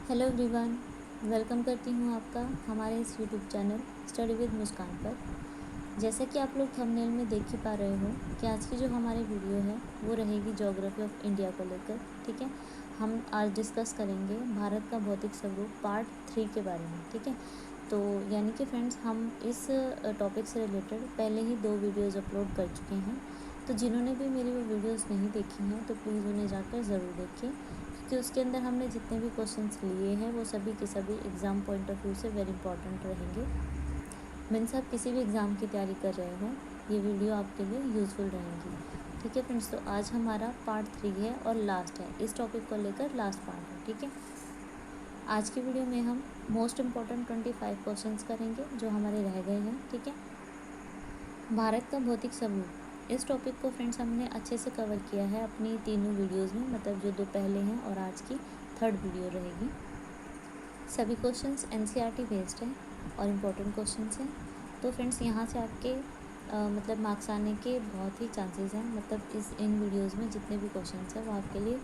Hello everyone, welcome करती हूँ आपका हमारे इस यूट्यूब चैनल स्टडी विद मुस्कान पर। जैसा कि आप लोग थंबनेल में देख ही पा रहे हो कि आज की जो हमारी वीडियो है वो रहेगी ज्योग्राफी ऑफ इंडिया को लेकर। ठीक है, हम आज डिस्कस करेंगे भारत का भौतिक स्वरूप पार्ट 3 के बारे में। ठीक है, तो यानी कि फ्रेंड्स हम इस टॉपिक से रिलेटेड पहले ही 2 वीडियोज़ अपलोड कर चुके हैं। तो जिन्होंने भी मेरी वो वीडियोज़ नहीं देखी हैं तो प्लीज़ उन्हें जाकर ज़रूर देखें, क्योंकि उसके अंदर हमने जितने भी क्वेश्चंस लिए हैं वो सभी के सभी एग्ज़ाम पॉइंट ऑफ व्यू से वेरी इंपॉर्टेंट रहेंगे। मीन्स आप किसी भी एग्ज़ाम की तैयारी कर रहे हो, ये वीडियो आपके लिए यूज़फुल रहेंगी। ठीक है फ्रेंड्स, तो आज हमारा पार्ट 3 है और लास्ट है, इस टॉपिक को लेकर लास्ट पार्ट है। ठीक है, आज की वीडियो में हम मोस्ट इम्पॉर्टेंट 25 क्वेश्चंस करेंगे जो हमारे रह गए हैं। ठीक है, भारत का भौतिक स्वरूप, इस टॉपिक को फ्रेंड्स हमने अच्छे से कवर किया है अपनी तीनों वीडियोस में, मतलब जो 2 पहले हैं और आज की 3rd वीडियो रहेगी। सभी क्वेश्चंस एनसीईआरटी बेस्ड हैं और इम्पोर्टेंट क्वेश्चंस हैं। तो फ्रेंड्स यहाँ से आपके मतलब मार्क्स आने के बहुत ही चांसेस हैं। मतलब इन वीडियोज़ में जितने भी क्वेश्चंस हैं वो आपके लिए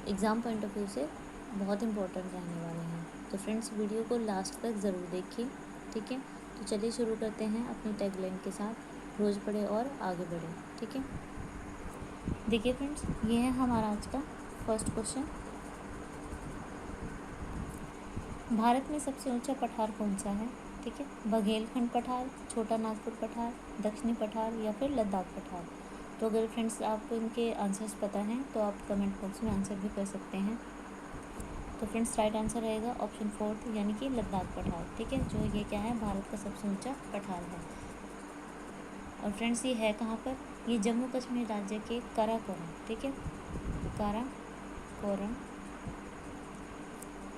एग्ज़ाम पॉइंट ऑफ व्यू से बहुत इंपॉर्टेंट रहने वाले हैं। तो फ्रेंड्स वीडियो को लास्ट तक ज़रूर देखिए। ठीक है, तो चलिए शुरू करते हैं अपनी टैगलाइन के साथ, रोज़ पढ़े और आगे बढ़े। ठीक है, देखिए फ्रेंड्स, ये है हमारा आज का फर्स्ट क्वेश्चन। भारत में सबसे ऊंचा पठार कौन सा है? ठीक है, बघेलखंड पठार, छोटा नागपुर पठार, दक्षिणी पठार या फिर लद्दाख पठार। तो अगर फ्रेंड्स आपको इनके आंसर्स पता हैं तो आप कमेंट बॉक्स में आंसर भी कर सकते हैं। तो फ्रेंड्स राइट आंसर रहेगा ऑप्शन 4 यानी कि लद्दाख पठार। ठीक है, जो ये क्या है, भारत का सबसे ऊंचा पठार है। और फ्रेंड्स ये है कहाँ पर? ये जम्मू कश्मीर राज्य के काराकोरम, ठीक है, काराकोरम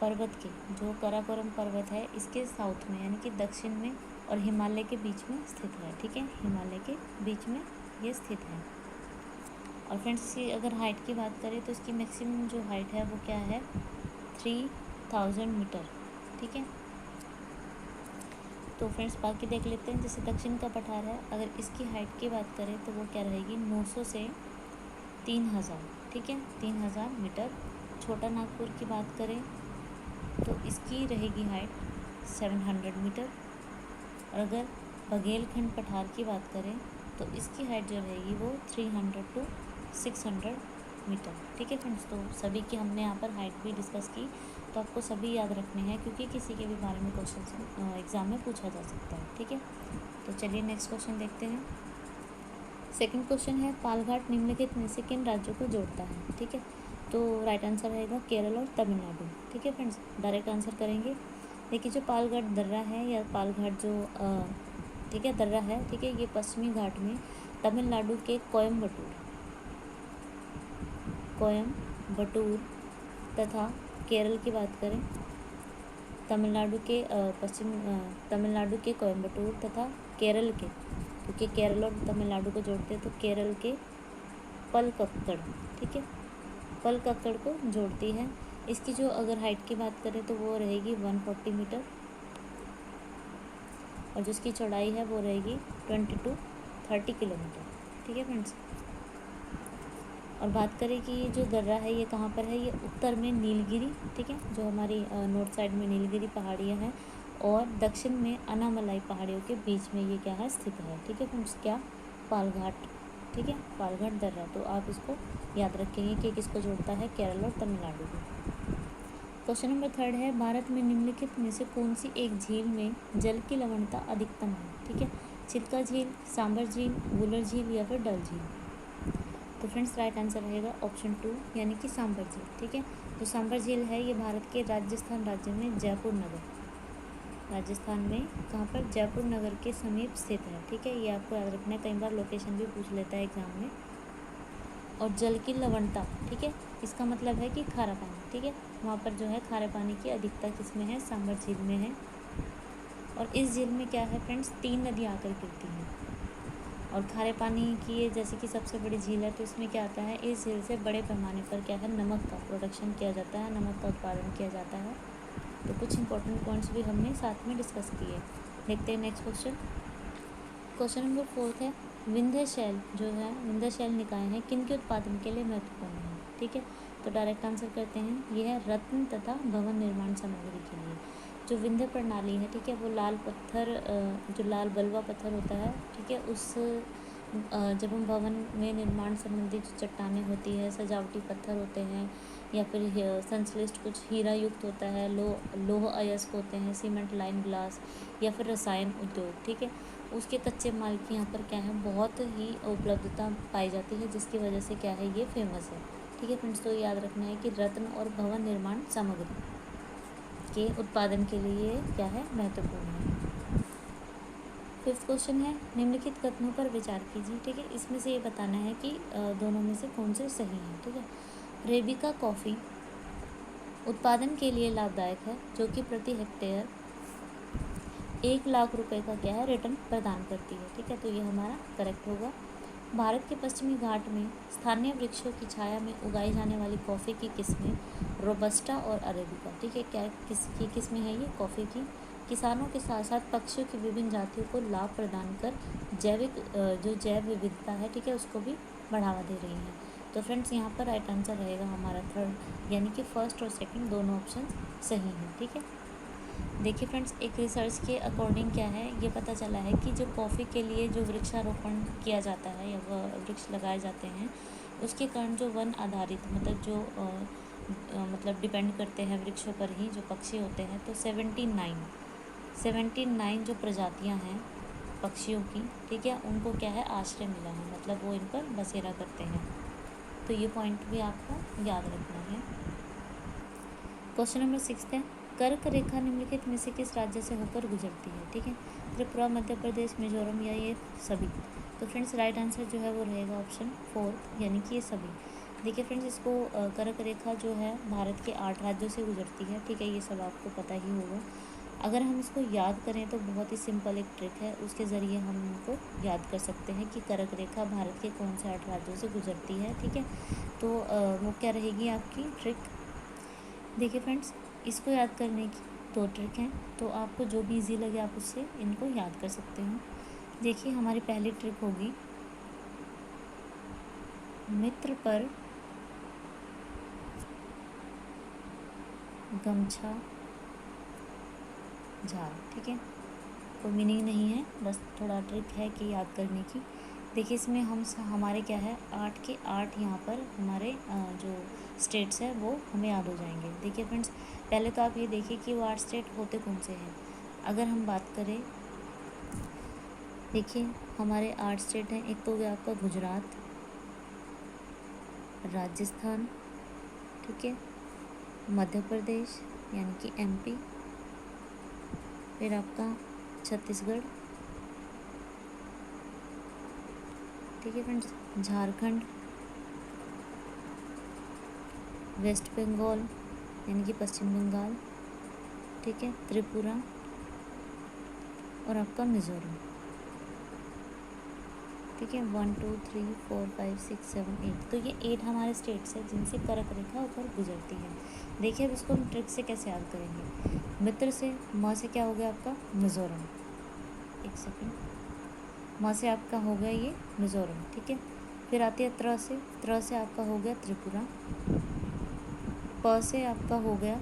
पर्वत के, जो काराकोरम पर्वत है इसके साउथ में यानी कि दक्षिण में और हिमालय के बीच में स्थित है। ठीक है, हिमालय के बीच में ये स्थित है। और फ्रेंड्स इसकी अगर हाइट की बात करें तो इसकी मैक्सिमम जो हाइट है वो क्या है, 3000 मीटर। ठीक है, तो फ्रेंड्स बाकी देख लेते हैं। जैसे दक्षिण का पठार है, अगर इसकी हाइट की बात करें तो वो क्या रहेगी, 900 से 3000। ठीक है, 3000 मीटर। छोटा नागपुर की बात करें तो इसकी रहेगी हाइट 700 मीटर। और अगर बघेलखंड पठार की बात करें तो इसकी हाइट जो रहेगी वो 300 to 600 मीटर। ठीक है फ्रेंड्स, तो सभी की हमने यहाँ पर हाइट भी डिस्कस की, तो आपको सभी याद रखने हैं क्योंकि किसी के भी बारे में क्वेश्चन एग्ज़ाम में पूछा जा सकता है। ठीक है, तो चलिए नेक्स्ट क्वेश्चन देखते हैं। सेकंड क्वेश्चन है, पालघाट निम्नलिखित में से किन राज्यों को जोड़ता है? ठीक है, तो राइट आंसर रहेगा केरल और तमिलनाडु। ठीक है फ्रेंड्स, डायरेक्ट आंसर करेंगे। देखिए जो पालघाट दर्रा है या पालघाट जो ठीक है दर्रा है, ठीक है, ये पश्चिमी घाट में तमिलनाडु के कोयम्बटूर तथा केरल की बात करें तमिलनाडु के कोयम्बटूर तथा केरल के, क्योंकि केरल और तमिलनाडु को जोड़ते हैं तो केरल के पलक्कड़, ठीक है, पलक्कड़ को जोड़ती है। इसकी जो अगर हाइट की बात करें तो वो रहेगी 140 मीटर और जिसकी चौड़ाई है वो रहेगी 20 to 30 किलोमीटर। ठीक है फ्रेंड्स, और बात करें कि ये जो दर्रा है ये कहाँ पर है, ये उत्तर में नीलगिरी, ठीक है, जो हमारी नॉर्थ साइड में नीलगिरी पहाड़ियाँ हैं और दक्षिण में अनामलाई पहाड़ियों के बीच में ये क्या है, स्थित है। ठीक है फ्रेंड्स, क्या, पालघाट। ठीक है, पालघाट दर्रा, तो आप इसको याद रखेंगे कि किसको जोड़ता है, केरल और तमिलनाडु को। क्वेश्चन नंबर 3 है, भारत में निम्नलिखित में से कौन सी एक झील में जल की लवणता अधिकतम है? ठीक है, चिल्का झील, सांबर झील, वुलर झील या फिर डल झील। तो फ्रेंड्स राइट आंसर रहेगा ऑप्शन 2 यानी कि सांबर झील। ठीक है, जो सांबर झील है ये भारत के राजस्थान राज्य में जयपुर नगर, राजस्थान में कहाँ पर, जयपुर नगर के समीप स्थित है। ठीक है, ये आपको याद रखना है, कई बार लोकेशन भी पूछ लेता है एग्जाम में। और जल की लवणता, ठीक है, इसका मतलब है कि खारा पानी। ठीक है, वहाँ पर जो है खारे पानी की अधिकता किसमें है, सांबर झील में है। और इस झील में क्या है फ्रेंड्स, 3 नदियाँ आकर गिरती हैं और खारे पानी की ये जैसे कि सबसे बड़ी झील है, तो इसमें क्या आता है, इस झील से बड़े पैमाने पर क्या है, नमक का प्रोडक्शन किया जाता है, नमक का उत्पादन किया जाता है। तो कुछ इंपॉर्टेंट पॉइंट्स भी हमने साथ में डिस्कस किए। देखते हैं नेक्स्ट क्वेश्चन। क्वेश्चन नंबर 4 है, विंध्य शैल जो है, विंध्य शैल निकाय है किन के उत्पादन के लिए महत्वपूर्ण है? ठीक है, तो डायरेक्ट आंसर करते हैं, ये है रत्न तथा भवन निर्माण सामग्री के लिए। जो विंध्य प्रणाली है, ठीक है, वो लाल पत्थर, जो लाल बलुआ पत्थर होता है, ठीक है, उस जब हम भवन में निर्माण संबंधी जो चट्टानें होती है, सजावटी पत्थर होते हैं, या फिर संश्लिष्ट कुछ हीरा युक्त होता है, लोह अयस्क होते हैं, सीमेंट लाइन ग्लास, या फिर रसायन उद्योग, ठीक है, उसके कच्चे माल की यहाँ पर क्या है, बहुत ही उपलब्धता पाई जाती है, जिसकी वजह से क्या है, ये फेमस है। ठीक है फ्रेंड्स, तो याद रखना है कि रत्न और भवन निर्माण सामग्री के उत्पादन के लिए क्या है, महत्वपूर्ण है। 5th क्वेश्चन है, निम्नलिखित कथनों पर विचार कीजिए। ठीक है, इसमें से ये बताना है कि दोनों में से कौन से सही हैं। ठीक है, अरेबिका कॉफ़ी उत्पादन के लिए लाभदायक है, जो कि प्रति हेक्टेयर 1 लाख रुपए का क्या है, रिटर्न प्रदान करती है। ठीक है, तो ये हमारा करेक्ट होगा। भारत के पश्चिमी घाट में स्थानीय वृक्षों की छाया में उगाई जाने वाली कॉफ़ी की किस्में रोबस्टा और अरेबिका। ठीक है, क्या किसकी किस्में हैं ये, कॉफ़ी की। किसानों के साथ साथ पक्षियों की विभिन्न जातियों को लाभ प्रदान कर जो जैव विविधता है, ठीक है, उसको भी बढ़ावा दे रही हैं। तो फ्रेंड्स, यहाँ पर राइट आंसर रहेगा हमारा 3rd, यानी कि 1st और 2nd दोनों ऑप्शन सही हैं। ठीक है, देखिए फ्रेंड्स, एक रिसर्च के अकॉर्डिंग क्या है, ये पता चला है कि जो कॉफ़ी के लिए जो वृक्षारोपण किया जाता है या वह वृक्ष लगाए जाते हैं, उसके कारण जो वन आधारित मतलब जो मतलब डिपेंड करते हैं वृक्षों पर ही, जो पक्षी होते हैं, तो 79 जो प्रजातियां हैं पक्षियों की, ठीक है, उनको क्या है, आश्रय मिला है, मतलब वो इन पर बसेरा करते हैं। तो ये पॉइंट भी आपको याद रखना है। क्वेश्चन नंबर 6 है, कर्क रेखा निम्नलिखित में से किस राज्य से होकर गुजरती है। ठीक है, त्रिपुरा, मध्य प्रदेश, मिजोरम या ये सभी। तो फ्रेंड्स, राइट आंसर जो है वो रहेगा ऑप्शन 4, यानी कि ये सभी। देखिए फ्रेंड्स, इसको कर्क रेखा जो है भारत के 8 राज्यों से गुजरती है। ठीक है, ये सब आपको पता ही होगा। अगर हम इसको याद करें तो बहुत ही सिंपल एक ट्रिक है, उसके ज़रिए हम इनको याद कर सकते हैं कि कर्क रेखा भारत के कौन से 8 राज्यों से गुजरती है। ठीक है, तो वो क्या रहेगी आपकी ट्रिक। देखिए फ्रेंड्स, इसको याद करने की 2 ट्रिक हैं, तो आपको जो भी इजी लगे आप उससे इनको याद कर सकते हो। देखिए, हमारी पहली ट्रिक होगी, मित्र पर गमछा झाड़। ठीक है, कोई मीनिंग नहीं है, बस थोड़ा ट्रिक है कि याद करने की। देखिए, इसमें हमारे क्या है, 8 के 8 यहाँ पर हमारे जो स्टेट्स है वो हमें याद हो जाएंगे। देखिए फ्रेंड्स, पहले तो आप ये देखिए कि वो 8 स्टेट होते कौन से हैं। अगर हम बात करें, देखिए हमारे 8 स्टेट हैं। एक तो हो गया आपका गुजरात, राजस्थान, ठीक है, मध्य प्रदेश यानी कि MP, फिर आपका छत्तीसगढ़, ठीक है फ्रेंड्स, झारखंड, वेस्ट बंगाल यानी कि पश्चिम बंगाल, ठीक है, त्रिपुरा और आपका मिज़ोरम। ठीक है, 1 2 3 4 5 6 7 8, तो ये 8 हमारे स्टेट्स हैं जिनसे कर्क रेखा ऊपर गुजरती है। देखिए, अब इसको हम ट्रिक से कैसे याद करेंगे। मित्र से म से क्या हो गया आपका, मिज़ोरम। एक सेकेंड, म से आपका हो गया ये मिज़ोरम। ठीक है, फिर आती है त्र से आपका हो गया त्रिपुरा। प से आपका हो गया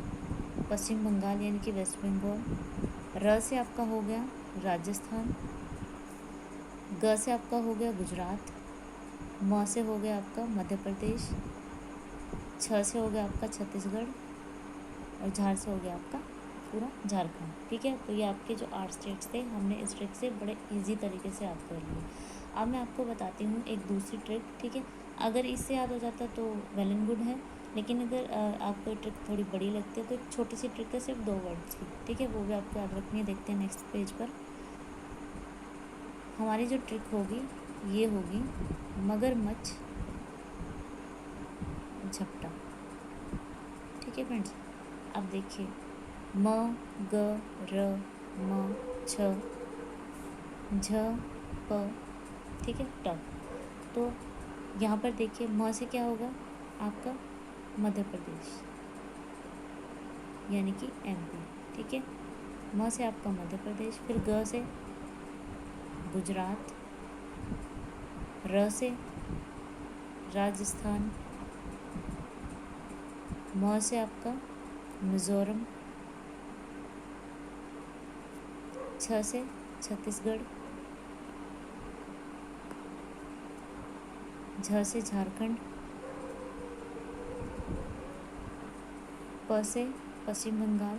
पश्चिम बंगाल यानी कि वेस्ट बंगाल। र से आपका हो गया राजस्थान। ग से आपका हो गया गुजरात। म से हो गया आपका मध्य प्रदेश। छ से हो गया आपका छत्तीसगढ़ और झार से हो गया आपका पूरा झारखंड। ठीक है, तो ये आपके जो 8 स्टेट्स थे, हमने इस ट्रिक से बड़े इजी तरीके से याद कर लिए। अब मैं आपको बताती हूँ एक दूसरी ट्रिक। ठीक है, अगर इससे याद हो जाता तो वेल एंड गुड है, लेकिन अगर आपको ये ट्रिक थोड़ी बड़ी लगती है तो एक छोटी सी ट्रिक है, सिर्फ 2 वर्ड्स की। ठीक है, वो भी आपको याद रखनी है। देखते हैं नेक्स्ट पेज पर। हमारी जो ट्रिक होगी ये होगी मगरमच्छ झपटा। ठीक है फ्रेंड्स, अब देखिए, म ग र म छ झ प, ठीक है, ट। तो यहाँ पर देखिए, म से क्या होगा आपका मध्य प्रदेश यानी कि MP। ठीक है, म से आपका मध्य प्रदेश, फिर ग से गुजरात, र से राजस्थान, म से आपका मिज़ोरम, छ से छत्तीसगढ़, झ से झारखंड, प से पश्चिम बंगाल,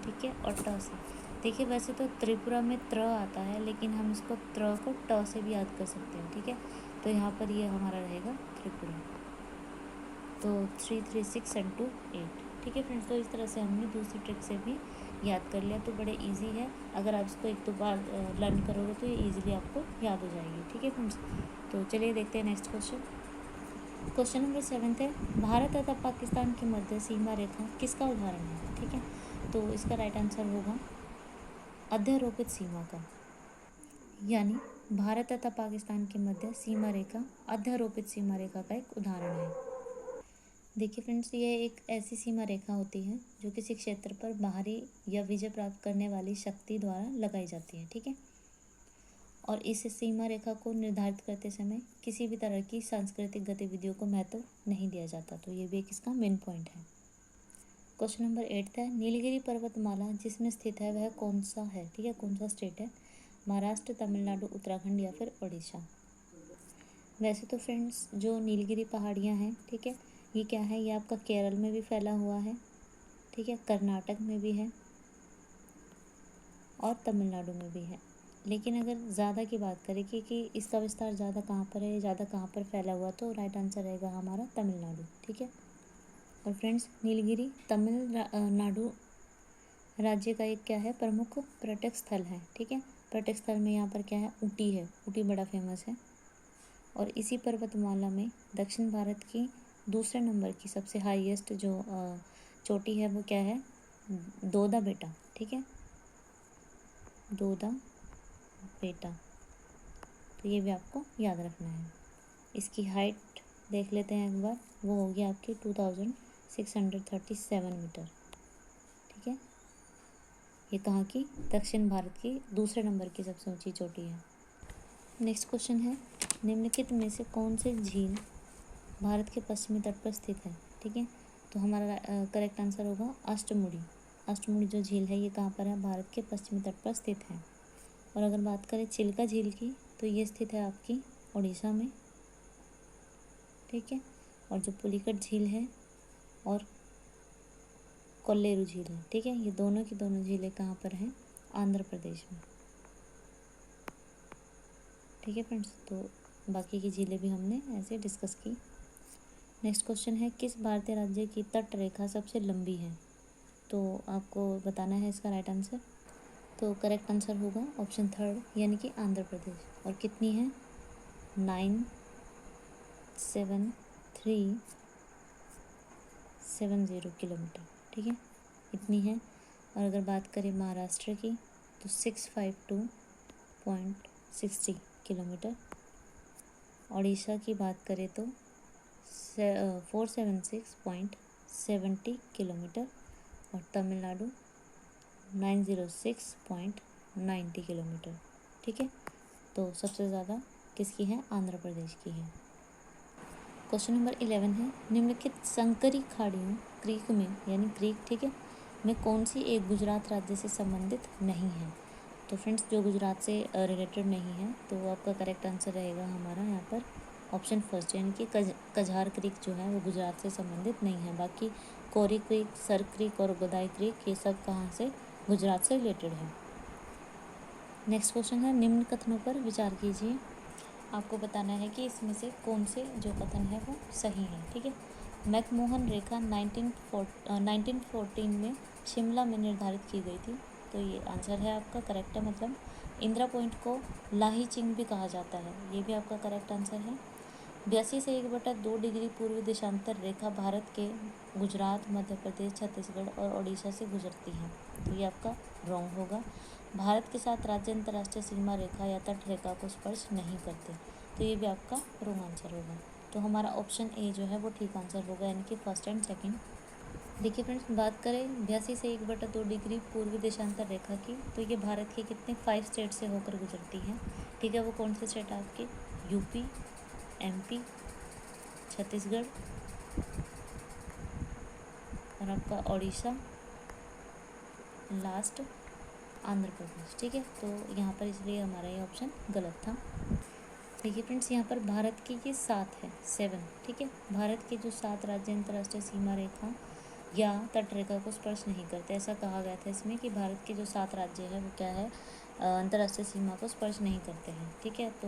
ठीक है, और ट से, देखिए वैसे तो त्रिपुरा में त्र आता है, लेकिन हम इसको त्र को ट से भी याद कर सकते हैं, ठीक है। तो यहाँ पर ये हमारा रहेगा त्रिपुरा। तो 3, 3, 6 and 2, 8, ठीक है फ्रेंड्स। तो इस तरह से हमने दूसरी ट्रिक से भी याद कर लिया। तो बड़े इजी है, अगर आप इसको 1-2 बार लर्न करोगे तो ये इजीली आपको याद हो जाएगी, ठीक है फ्रेंड्स। तो चलिए देखते हैं नेक्स्ट क्वेश्चन। क्वेश्चन नंबर 7 है, भारत तथा पाकिस्तान की मध्य सीमा रेखा किसका उदाहरण है, ठीक है। तो इसका राइट आंसर होगा अध्यारोपित सीमा का, यानी भारत तथा पाकिस्तान के मध्य सीमा रेखा अध्यारोपित सीमा रेखा का एक उदाहरण है। देखिए फ्रेंड्स, ये एक ऐसी सीमा रेखा होती है जो किसी क्षेत्र पर बाहरी या विजय प्राप्त करने वाली शक्ति द्वारा लगाई जाती है, ठीक है। और इस सीमा रेखा को निर्धारित करते समय किसी भी तरह की सांस्कृतिक गतिविधियों को महत्व नहीं दिया जाता। तो ये भी एक इसका मेन पॉइंट है। क्वेश्चन नंबर 8 है, नीलगिरी पर्वतमाला जिसमें स्थित है वह कौन सा है, ठीक है, कौन सा स्टेट है, महाराष्ट्र, तमिलनाडु, उत्तराखंड या फिर उड़ीसा। वैसे तो फ्रेंड्स जो नीलगिरी पहाड़ियाँ हैं, ठीक है, ये क्या है, ये आपका केरल में भी फैला हुआ है, ठीक है, कर्नाटक में भी है और तमिलनाडु में भी है। लेकिन अगर ज़्यादा की बात करें कि इसका विस्तार ज़्यादा कहाँ पर है, ज़्यादा कहाँ पर फैला हुआ, तो राइट आंसर रहेगा हमारा तमिलनाडु, ठीक है। और फ्रेंड्स नीलगिरी तमिलनाडु राज्य का एक क्या है, प्रमुख पर्यटक स्थल है, ठीक है। पर्यटक स्थल में यहाँ पर क्या है, ऊटी है, ऊटी बड़ा फेमस है। और इसी पर्वतमाला में दक्षिण भारत की दूसरे नंबर की सबसे हाईएस्ट जो चोटी है वो क्या है, दोदा बेटा, ठीक है, दोदा बेटा। तो ये भी आपको याद रखना है। इसकी हाइट देख लेते हैं एक बार, वो होगी आपकी 2637 मीटर, ठीक है। ये कहाँ की, दक्षिण भारत की दूसरे नंबर की सबसे ऊंची चोटी है। नेक्स्ट क्वेश्चन है, निम्नलिखित में से कौन सी झील भारत के पश्चिमी तट पर स्थित है, ठीक है। तो हमारा करेक्ट आंसर होगा अष्टमुड़ी। अष्टमुड़ी जो झील है ये कहाँ पर है, भारत के पश्चिमी तट पर स्थित है। और अगर बात करें चिल्का झील की, तो ये स्थित है आपकी उड़ीसा में, ठीक है। और जो पुलिकट झील है और कोल्लेरू झील है, ठीक है, ये दोनों की दोनों झीलें कहाँ पर हैं, आंध्र प्रदेश में, ठीक है फ्रेंड्स। तो बाकी की झीलें भी हमने ऐसे डिस्कस की। नेक्स्ट क्वेश्चन है, किस भारतीय राज्य की तट रेखा सबसे लंबी है। तो आपको बताना है इसका राइट आंसर। तो करेक्ट आंसर होगा ऑप्शन 3 यानी कि आंध्र प्रदेश। और कितनी है, 97370 किलोमीटर, ठीक है, इतनी है। और अगर बात करें महाराष्ट्र की, तो 652.60 किलोमीटर। उड़ीसा की बात करें तो 476.70 किलोमीटर। और तमिलनाडु 906.90 किलोमीटर, ठीक है। तो सबसे ज़्यादा किसकी है, आंध्र प्रदेश की है। क्वेश्चन नंबर 11 है, निम्नलिखित संकरी खाड़ियों क्रीक में, यानी क्रीक, ठीक है, में कौन सी एक गुजरात राज्य से संबंधित नहीं है। तो फ्रेंड्स जो गुजरात से रिलेटेड नहीं है, तो आपका करेक्ट आंसर रहेगा हमारा यहाँ पर ऑप्शन फर्स्ट, यानी कि कझार क्रीक जो है वो गुजरात से संबंधित नहीं है। बाकी कोरी क्रीक, सर क्रीक और गोदाई क्रीक ये सब कहाँ से, गुजरात से रिलेटेड है। नेक्स्ट क्वेश्चन है, निम्न कथनों पर विचार कीजिए। आपको बताना है कि इसमें से कौन से जो कथन है वो सही है, ठीक है। मैकमोहन रेखा 1914 में शिमला में निर्धारित की गई थी। तो ये आंसर है आपका, करेक्ट है। मतलब इंदिरा पॉइंट को लाही चिंग भी कहा जाता है, ये भी आपका करेक्ट आंसर है। 82 से 1/2 डिग्री पूर्वी देशांतर रेखा भारत के गुजरात, मध्य प्रदेश, छत्तीसगढ़ और उड़ीसा से गुजरती है। तो ये आपका रॉन्ग होगा। भारत के साथ राज्य अंतर्राष्ट्रीय सीमा रेखा या तट रेखा को स्पर्श नहीं करते। तो ये भी आपका रॉन्ग आंसर होगा। तो हमारा ऑप्शन ए जो है वो ठीक आंसर होगा, यानी कि फर्स्ट एंड सेकंड। देखिए फ्रेंड्स, बात करें 82 से 1/2 डिग्री पूर्वी देशांतर रेखा की, तो ये भारत के कितने 5 स्टेट से होकर गुजरती है, ठीक है। वो कौन से स्टेट है आपके, यूपी, एमपी, छत्तीसगढ़ और आपका उड़ीसा, लास्ट आंध्र प्रदेश। ठीक है, तो यहाँ पर इसलिए हमारा ये ऑप्शन गलत था। देखिए फ्रेंड्स, यहाँ पर भारत की ये 7 है, 7। ठीक है, भारत के जो 7 राज्य अंतर्राष्ट्रीय सीमा रेखा या तटरेखा को स्पर्श नहीं करते, ऐसा कहा गया था इसमें कि भारत के जो 7 राज्य है वो क्या है, अंतर्राष्ट्रीय सीमा को स्पर्श नहीं करते हैं। ठीक है, तो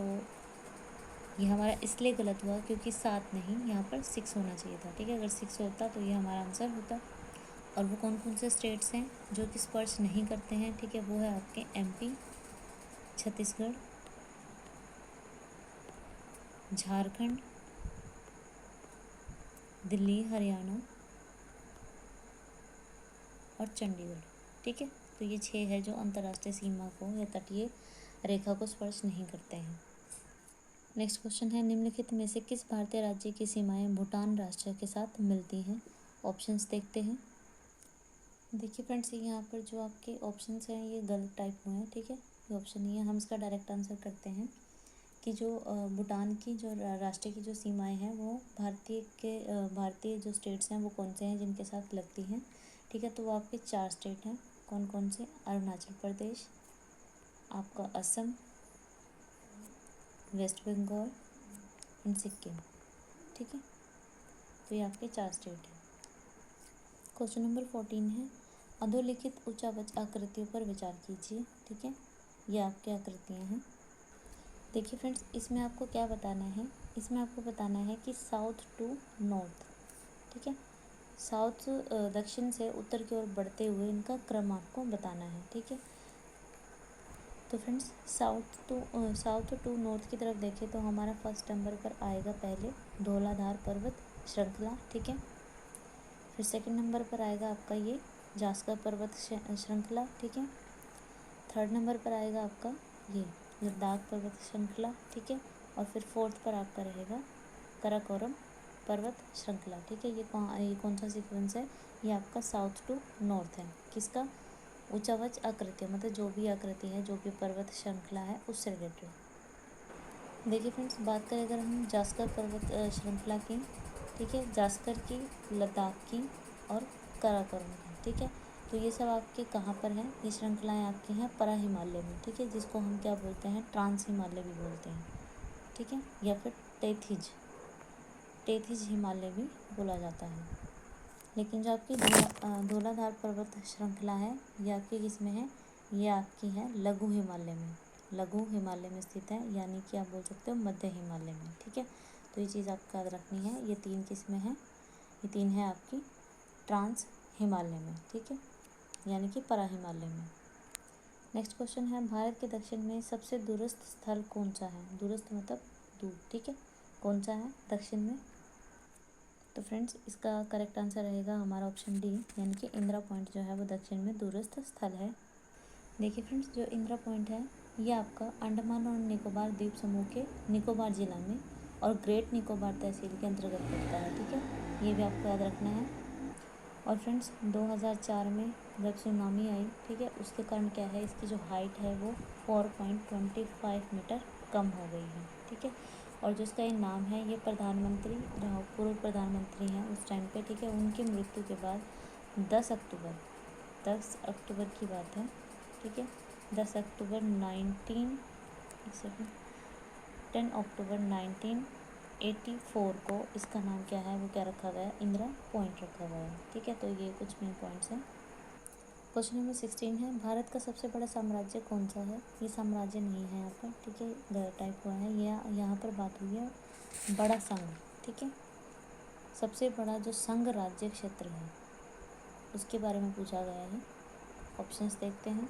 ये हमारा इसलिए गलत हुआ क्योंकि 7 नहीं, यहाँ पर 6 होना चाहिए था। ठीक है, अगर 6 होता तो ये हमारा आंसर होता। और वो कौन कौन से स्टेट्स हैं जो कि स्पर्श नहीं करते हैं? ठीक है, वो है आपके MP, छत्तीसगढ़, झारखंड, दिल्ली, हरियाणा और चंडीगढ़। ठीक है, तो ये 6 है जो अंतर्राष्ट्रीय सीमा को या तटीय रेखा को स्पर्श नहीं करते हैं। नेक्स्ट क्वेश्चन है, निम्नलिखित में से किस भारतीय राज्य की सीमाएं भूटान राष्ट्र के साथ मिलती हैं? ऑप्शंस देखते हैं। देखिए फ्रेंड्स, यहाँ पर जो आपके ऑप्शंस हैं ये गलत टाइप हुए हैं। ठीक है, ये ऑप्शन नहीं है, हम इसका डायरेक्ट आंसर करते हैं कि जो भूटान की जो राष्ट्र की जो सीमाएं हैं वो भारतीय जो स्टेट्स हैं वो कौन से हैं जिनके साथ लगती हैं। ठीक है, तो वो आपके 4 स्टेट हैं। कौन कौन से? अरुणाचल प्रदेश, आपका असम, वेस्ट बंगाल एंड सिक्किम। ठीक है, तो ये आपके 4 स्टेट हैं। क्वेश्चन नंबर 14 है, अधोलिखित उच्चावच आकृतियों पर विचार कीजिए। ठीक है, ये आपकी आकृतियाँ हैं। देखिए फ्रेंड्स, इसमें आपको क्या बताना है? इसमें आपको बताना है कि साउथ टू नॉर्थ। ठीक है, साउथ दक्षिण से उत्तर की ओर बढ़ते हुए इनका क्रम आपको बताना है। ठीक है, तो फ्रेंड्स साउथ टू नॉर्थ की तरफ देखें तो हमारा फर्स्ट नंबर पर आएगा पहले धौलाधार पर्वत श्रृंखला। ठीक है, फिर सेकंड नंबर पर आएगा आपका ये जास्कर पर्वत श्रृंखला। ठीक है, थर्ड नंबर पर आएगा आपका ये लद्दाख पर्वत श्रृंखला। ठीक है, और फिर फोर्थ पर आपका रहेगा काराकोरम पर्वत श्रृंखला। ठीक है, ये कौन सा सीक्वेंस है? ये आपका साउथ टू नॉर्थ है। किसका? उच्चावच आकृति, मतलब जो भी आकृति है, जो भी पर्वत श्रृंखला है उससे रिलेटेड। देखिए फ्रेंड्स, बात करें अगर हम जास्कर पर्वत श्रृंखला की, ठीक है, जास्कर की, लद्दाख की और काराकोरम की। ठीक है, तो ये सब आपके कहाँ पर हैं? ये श्रृंखलाएँ आपकी हैं परा हिमालय में। ठीक है, जिसको हम क्या बोलते हैं? ट्रांस हिमालय भी बोलते हैं। ठीक है, या फिर टेथिज हिमालय भी बोला जाता है। लेकिन जो आपकी धौलाधार पर्वत श्रृंखला है ये आपकी किस में है? ये आपकी है लघु हिमालय में, लघु हिमालय में स्थित है, यानी कि आप बोल सकते हो मध्य हिमालय में। ठीक है, तो ये चीज़ आपको याद रखनी है। ये 3 किस में है? ये 3 है आपकी ट्रांस हिमालय में। ठीक है, यानी कि परा हिमालय में। नेक्स्ट क्वेश्चन है, भारत के दक्षिण में सबसे दूरस्थ स्थल कौन सा है? दूरस्थ मतलब दूर। ठीक है, कौन सा है दक्षिण में? तो फ्रेंड्स, इसका करेक्ट आंसर रहेगा हमारा ऑप्शन डी, यानी कि इंदिरा पॉइंट जो है वो दक्षिण में दूरस्थ स्थल है। देखिए फ्रेंड्स, जो इंदिरा पॉइंट है ये आपका अंडमान और निकोबार द्वीप समूह के निकोबार जिला में और ग्रेट निकोबार तहसील के अंतर्गत पड़ता है। ठीक है, ये भी आपको याद रखना है। और फ्रेंड्स, 2004 में जब सुनामी आई, ठीक है, उसके कारण क्या है, इसकी जो हाइट है वो 4.25 मीटर कम हो गई है। ठीक है, और जो इसका ये नाम है, ये प्रधानमंत्री, जो पूर्व प्रधानमंत्री हैं उस टाइम पे, ठीक है, उनकी मृत्यु के बाद 10 अक्टूबर की बात है। ठीक है, 10 अक्टूबर 10 अक्टूबर 1984 को इसका नाम क्या है, वो क्या रखा गया? इंदिरा पॉइंट रखा गया है। ठीक है, तो ये कुछ मेन पॉइंट्स हैं। क्वेश्चन नंबर 16 है, भारत का सबसे बड़ा साम्राज्य कौन सा है? ये साम्राज्य नहीं है यहाँ पर। ठीक है, गलत टाइप हुआ है। यहाँ पर बात हुई है बड़ा संघ। ठीक है, सबसे बड़ा जो संघ राज्य क्षेत्र है उसके बारे में पूछा गया है। ऑप्शंस देखते हैं,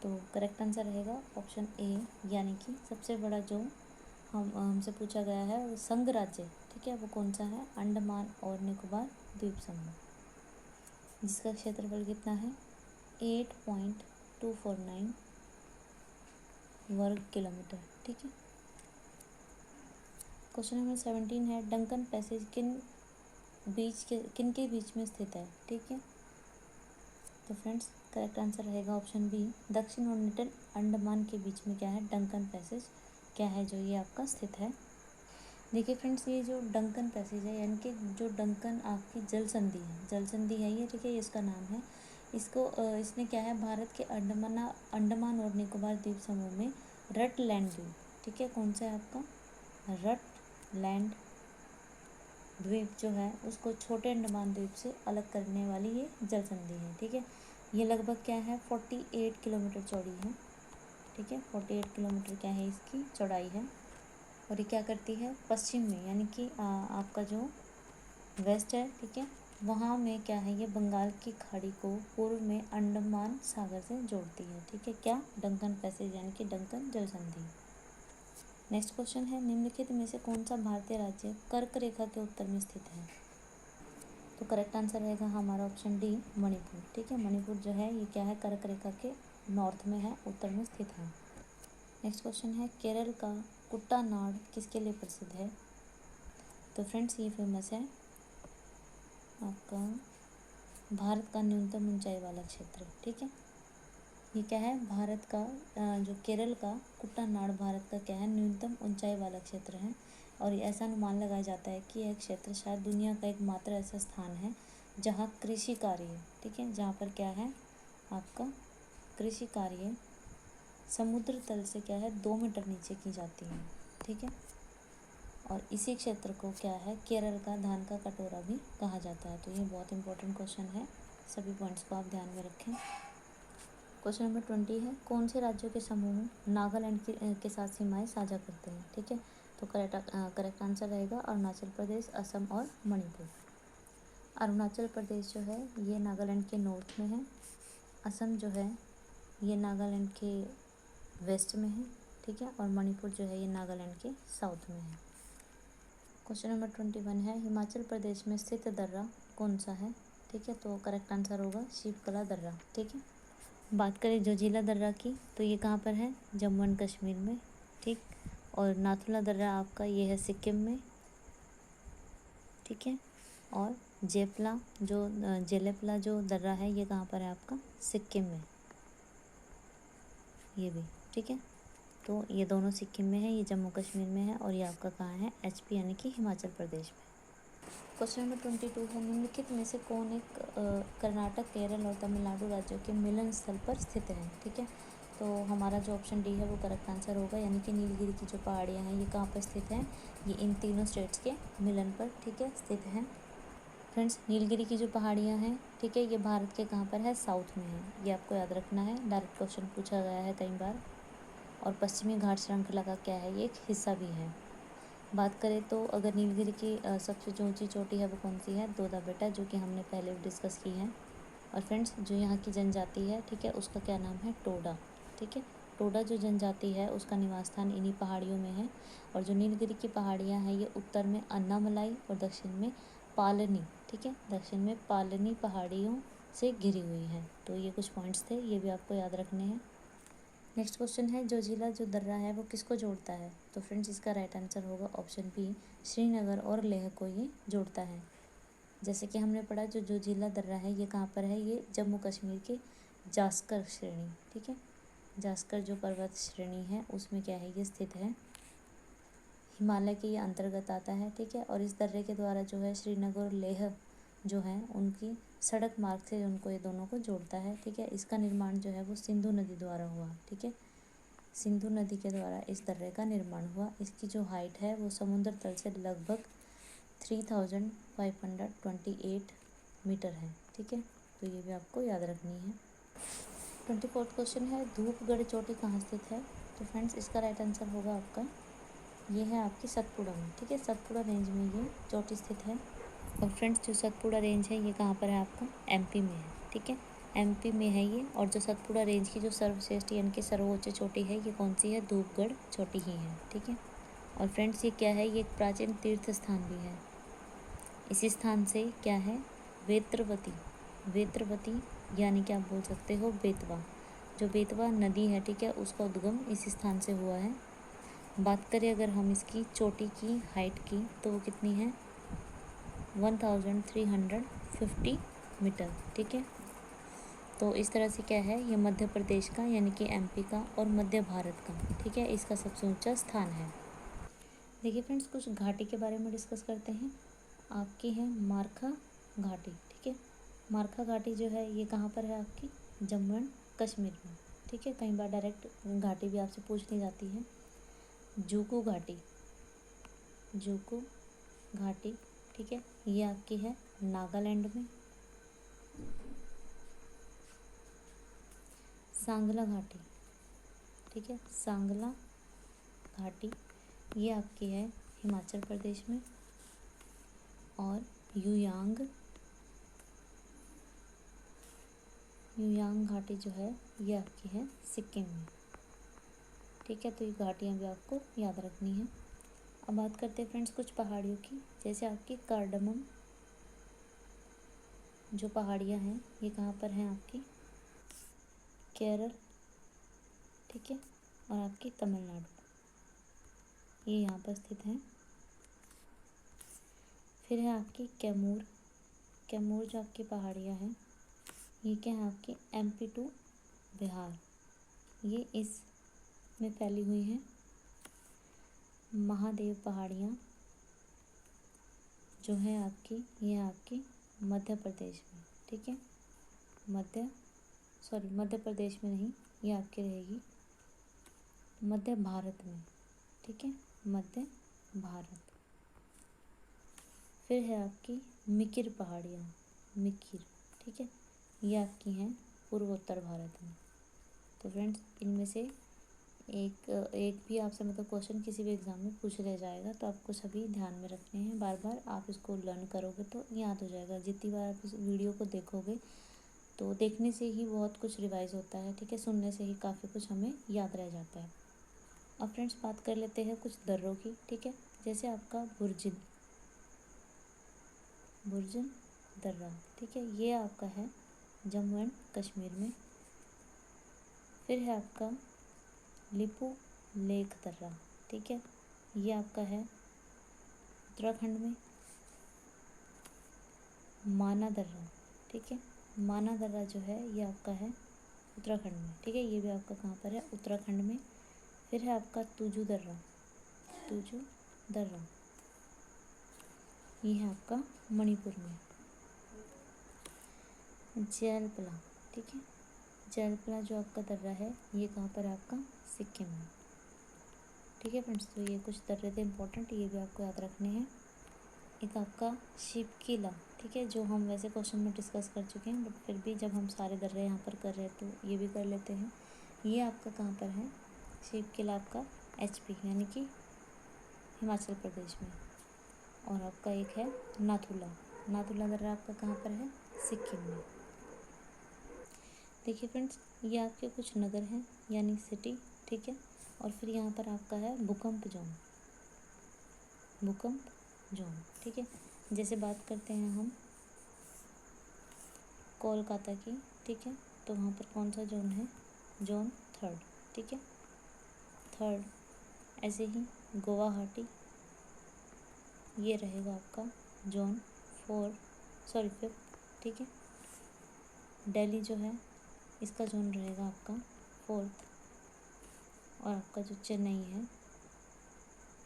तो करेक्ट आंसर रहेगा ऑप्शन ए, यानी कि सबसे बड़ा जो हमसे पूछा गया है वो संघ राज्य, ठीक है, वो कौन सा है? अंडमान और निकोबार द्वीप समूह, जिसका क्षेत्रफल कितना है? 8.249 वर्ग किलोमीटर। ठीक है, क्वेश्चन नंबर 17 है, डंकन पैसेज किन के बीच में स्थित है? ठीक है, तो फ्रेंड्स करेक्ट आंसर रहेगा ऑप्शन बी, दक्षिण और अंडमान के बीच में क्या है? डंकन पैसेज क्या है जो ये आपका स्थित है। देखिए फ्रेंड्स, ये जो डंकन पैसेज है, यानी कि जो डंकन आपकी जल संधि है, जल संधि है ये, ठीक है, ये इसका नाम है। इसको इसने क्या है, भारत के अंडमान और निकोबार द्वीप समूह में रटलैंड द्वीप, ठीक है, कौन सा है आपका, रटलैंड द्वीप जो है उसको छोटे अंडमान द्वीप से अलग करने वाली ये जल संधि है, ठीक है। ये लगभग क्या है, 48 किलोमीटर चौड़ी है, ठीक है, 48 किलोमीटर क्या है इसकी चौड़ाई है। और ये क्या करती है, पश्चिम में, यानी कि आपका जो वेस्ट है, ठीक है, वहाँ में क्या है, ये बंगाल की खाड़ी को पूर्व में अंडमान सागर से जोड़ती है, ठीक है, क्या, डंकन पैसेज यानी कि डंकन जल संधि। नेक्स्ट क्वेश्चन है, निम्नलिखित में से कौन सा भारतीय राज्य कर्क रेखा के उत्तर में स्थित है। तो करेक्ट आंसर रहेगा हमारा ऑप्शन डी, मणिपुर, ठीक है। मणिपुर जो है ये क्या है, कर्क रेखा के नॉर्थ में है, उत्तर में स्थित है। नेक्स्ट क्वेश्चन है, केरल का कुट्टानाड किसके लिए प्रसिद्ध है। तो फ्रेंड्स ये फेमस है आपका भारत का न्यूनतम ऊंचाई वाला क्षेत्र, ठीक है। ये क्या है, भारत का जो केरल का कुट्टानाड भारत का क्या है, न्यूनतम ऊंचाई वाला क्षेत्र है। और ऐसा अनुमान लगाया जाता है कि यह क्षेत्र शायद दुनिया का एकमात्र ऐसा स्थान है जहाँ कृषि कार्य, ठीक है, जहाँ पर क्या है आपका कृषि कार्य समुद्र तल से क्या है 2 मीटर नीचे की जाती है, ठीक है। और इसी क्षेत्र को क्या है, केरल का धान का कटोरा भी कहा जाता है। तो ये बहुत इंपॉर्टेंट क्वेश्चन है, सभी पॉइंट्स को आप ध्यान में रखें। क्वेश्चन नंबर 20 है, कौन से राज्यों के समूह नागालैंड के साथ सीमाएं साझा करते हैं, ठीक है। तो करेक्ट आंसर रहेगा अरुणाचल प्रदेश, असम और मणिपुर। अरुणाचल प्रदेश जो है ये नागालैंड के नॉर्थ में है, असम जो है ये नागालैंड के वेस्ट में है, ठीक है, और मणिपुर जो है ये नागालैंड के साउथ में है। क्वेश्चन नंबर 21 है, हिमाचल प्रदेश में स्थित दर्रा कौन सा है, ठीक है। तो करेक्ट आंसर होगा शिवकला दर्रा, ठीक है। बात करें जोजिला दर्रा की, तो ये कहाँ पर है, जम्मू एंड कश्मीर में, ठीक। और नाथुला दर्रा आपका ये है सिक्किम में, ठीक है। और जेलेपला जो दर्रा है ये कहाँ पर है आपका, सिक्किम में, ये भी, ठीक है। तो ये दोनों सिक्किम में है, ये जम्मू कश्मीर में है, और ये आपका कहाँ है, एचपी यानी कि हिमाचल प्रदेश में। क्वेश्चन नंबर 22 है, निम्नलिखित में से कौन एक कर्नाटक, केरल और तमिलनाडु राज्यों के मिलन स्थल पर स्थित है, ठीक है। तो हमारा जो ऑप्शन डी है वो करेक्ट आंसर होगा, यानी कि नीलगिरी की जो पहाड़ियाँ हैं ये कहाँ पर स्थित हैं, ये इन तीनों स्टेट्स के मिलन पर, ठीक है, स्थित हैं। फ्रेंड्स नीलगिरी की जो पहाड़ियाँ हैं, ठीक है, ये भारत के कहाँ पर है, साउथ में है, ये आपको याद रखना है, डायरेक्ट क्वेश्चन पूछा गया है कई बार। और पश्चिमी घाट श्रृंखला का क्या है, ये एक हिस्सा भी है। बात करें तो अगर नीलगिरी की सबसे जो ऊंची चोटी है वो कौन सी है, दोदा बेटा, जो कि हमने पहले भी डिस्कस की है। और फ्रेंड्स जो यहाँ की जनजाति है, ठीक है, उसका क्या नाम है, टोडा, ठीक है। टोडा जो जनजाति है उसका निवास स्थान इन्हीं पहाड़ियों में है। और जो नीलगिरी की पहाड़ियाँ हैं ये उत्तर में अन्नामलाई और दक्षिण में पालनी, ठीक है, दक्षिण में पालनी पहाड़ियों से घिरी हुई है। तो ये कुछ पॉइंट्स थे, ये भी आपको याद रखने हैं। नेक्स्ट क्वेश्चन है, जोजिला जो दर्रा है वो किसको जोड़ता है। तो फ्रेंड्स इसका राइट आंसर होगा ऑप्शन बी, श्रीनगर और लेह को ये जोड़ता है। जैसे कि हमने पढ़ा जो जोजिला दर्रा है ये कहाँ पर है, ये जम्मू कश्मीर के जास्कर श्रेणी, ठीक है, जास्कर जो पर्वत श्रेणी है उसमें क्या है, ये स्थित है, हिमालय के ये अंतर्गत आता है, ठीक है। और इस दर्रे के द्वारा जो है श्रीनगर और लेह जो है उनकी सड़क मार्ग से उनको ये दोनों को जोड़ता है, ठीक है। इसका निर्माण जो है वो सिंधु नदी द्वारा हुआ, ठीक है, सिंधु नदी के द्वारा इस दर्रे का निर्माण हुआ। इसकी जो हाइट है वो समुद्र तल से लगभग 3528 मीटर है, ठीक है। तो ये भी आपको याद रखनी है। 24 क्वेश्चन है, धूपगढ़ चोटी कहाँ स्थित है। तो फ्रेंड्स इसका राइट आंसर होगा आपका, ये है आपकी सतपुड़ा में, ठीक है, सतपुड़ा रेंज में ये चोटी स्थित है। और फ्रेंड्स जो सतपुड़ा रेंज है ये कहाँ पर है आपका, एमपी में है, ठीक है, एमपी में है ये। और जो सतपुड़ा रेंज की जो सर्वश्रेष्ठ यानी कि सर्वोच्च चोटी है ये कौन सी है, धूपगढ़ चोटी ही है, ठीक है। और फ्रेंड्स ये क्या है, ये एक प्राचीन तीर्थ स्थान भी है। इसी स्थान से क्या है, वेत्रवती यानी कि आप बोल सकते हो बेतवा, जो बेतवा नदी है, ठीक है, उसका उद्गम इसी स्थान से हुआ है। बात करें अगर हम इसकी चोटी की हाइट की तो वो कितनी है, 1350 मीटर, ठीक है। तो इस तरह से क्या है, ये मध्य प्रदेश का यानी कि एमपी का और मध्य भारत का, ठीक है, इसका सबसे ऊंचा स्थान है। देखिए फ्रेंड्स, कुछ घाटी के बारे में डिस्कस करते हैं। आपकी है मारखा घाटी। ठीक है, मारखा घाटी जो है ये कहाँ पर है? आपकी जम्मू एंड कश्मीर में। ठीक है, कई बार डायरेक्ट घाटी भी आपसे पूछ ली जाती है। जूकू घाटी, जूकू घाटी, ठीक है, ये आपकी है नागालैंड में। सांगला घाटी, ठीक है, सांगला घाटी ये आपकी है हिमाचल प्रदेश में। और युयांग, युयांग घाटी जो है ये आपकी है सिक्किम में। ठीक है, तो ये घाटियाँ भी आपको याद रखनी है। अब बात करते हैं फ्रेंड्स कुछ पहाड़ियों की। जैसे आपकी कार्डमम जो पहाड़ियाँ हैं ये कहाँ पर हैं? आपकी केरल, ठीक है, और आपकी तमिलनाडु, ये यहाँ पर स्थित हैं। फिर है आपकी कैमूर, कैमूर जो आपकी पहाड़ियाँ हैं ये क्या है? आपकी MP टू बिहार, ये इस में फैली हुई हैं। महादेव पहाड़ियाँ जो है आपकी, ये आपकी मध्य प्रदेश में। ठीक है, मध्य प्रदेश में नहीं, ये आपकी रहेगी मध्य भारत में। ठीक है, मध्य भारत। फिर है आपकी मिकिर पहाड़ियाँ, मिकिर, ठीक है, ये आपकी हैं पूर्वोत्तर भारत में। तो फ्रेंड्स इनमें से एक भी आपसे मतलब क्वेश्चन किसी भी एग्ज़ाम में पूछ लिया जाएगा, तो आपको सभी ध्यान में रखने हैं। बार बार आप इसको लर्न करोगे तो याद हो जाएगा। जितनी बार आप इस वीडियो को देखोगे तो देखने से ही बहुत कुछ रिवाइज होता है। ठीक है, सुनने से ही काफ़ी कुछ हमें याद रह जाता है। अब फ्रेंड्स बात कर लेते हैं कुछ दर्रों की। ठीक है, जैसे आपका बुर्जिन, बुर्जिन दर्रा, ठीक है, ये आपका है जम्मू एंड कश्मीर में। फिर है आपका लिपू लेक दर्रा, ठीक है, ये आपका है उत्तराखंड में। माना दर्रा, ठीक है, माना दर्रा जो है ये आपका है उत्तराखंड में। ठीक है, ये भी आपका कहाँ पर है? उत्तराखंड में। फिर है आपका तुजू दर्रा, तुजू दर्रा, ये है आपका मणिपुर में। जैलपला, ठीक है, जैलपला जो आपका दर्रा है ये कहाँ पर है? आपका सिक्किम में। ठीक है फ्रेंड्स, तो ये कुछ दर्रे थे इम्पोर्टेंट, ये भी आपको याद रखने हैं। एक आपका शिवकिला, ठीक है, जो हम वैसे क्वेश्चन में डिस्कस कर चुके हैं, बट फिर भी जब हम सारे दर्रे यहाँ पर कर रहे हैं तो ये भी कर लेते हैं। ये आपका कहाँ पर है? शिवकिला आपका HP यानी कि हिमाचल प्रदेश में। और आपका एक है नाथुला, नाथुला दर्रा आपका कहाँ पर है? सिक्किम में। देखिए फ्रेंड्स, ये आपके कुछ नगर हैं यानी सिटी। ठीक है, और फिर यहाँ पर आपका है भूकंप जोन, भूकंप जोन। ठीक है, जैसे बात करते हैं हम कोलकाता की। ठीक है, तो वहाँ पर कौन सा जोन है? जोन 3। ठीक है, 3। ऐसे ही गुवाहाटी ये रहेगा आपका जोन 5। ठीक है, दिल्ली जो है इसका जोन रहेगा आपका 4। और आपका जो चेन्नई है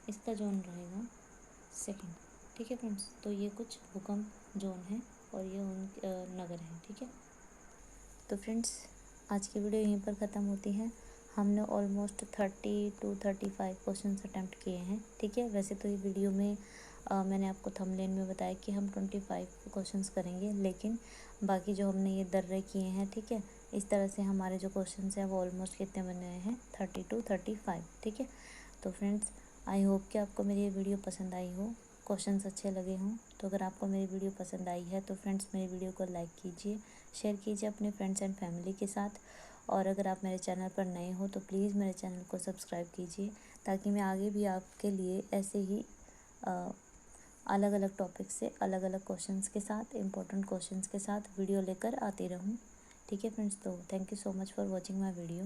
इसका जोन रहेगा 2। ठीक है फ्रेंड्स, तो ये कुछ भूकंप जोन है और ये उन नगर हैं। ठीक है, तो फ्रेंड्स आज की वीडियो यहीं पर ख़त्म होती है। हमने ऑलमोस्ट 30 to 35 क्वेश्चन अटैम्प्ट किए हैं। ठीक है, वैसे तो ये वीडियो में मैंने आपको थंबनेल में बताया कि हम 25 क्वेश्चंस करेंगे, लेकिन बाकी जो हमने ये दर्रे किए हैं, ठीक है, इस तरह से हमारे जो क्वेश्चंस हैं वो ऑलमोस्ट कितने बने हैं? 30 to 35। ठीक है, तो फ्रेंड्स आई होप कि आपको मेरी ये वीडियो पसंद आई हो, क्वेश्चंस अच्छे लगे हों। तो अगर आपको मेरी वीडियो पसंद आई है तो फ्रेंड्स मेरी वीडियो को लाइक कीजिए, शेयर कीजिए अपने फ्रेंड्स एंड फैमिली के साथ। और अगर आप मेरे चैनल पर नए हो तो प्लीज़ मेरे चैनल को सब्सक्राइब कीजिए, ताकि मैं आगे भी आपके लिए ऐसे ही अलग अलग टॉपिक से अलग अलग क्वेश्चंस के साथ, इम्पोर्टेंट क्वेश्चंस के साथ वीडियो लेकर आती रहूँ। ठीक है फ्रेंड्स, तो thank you so much for watching my video.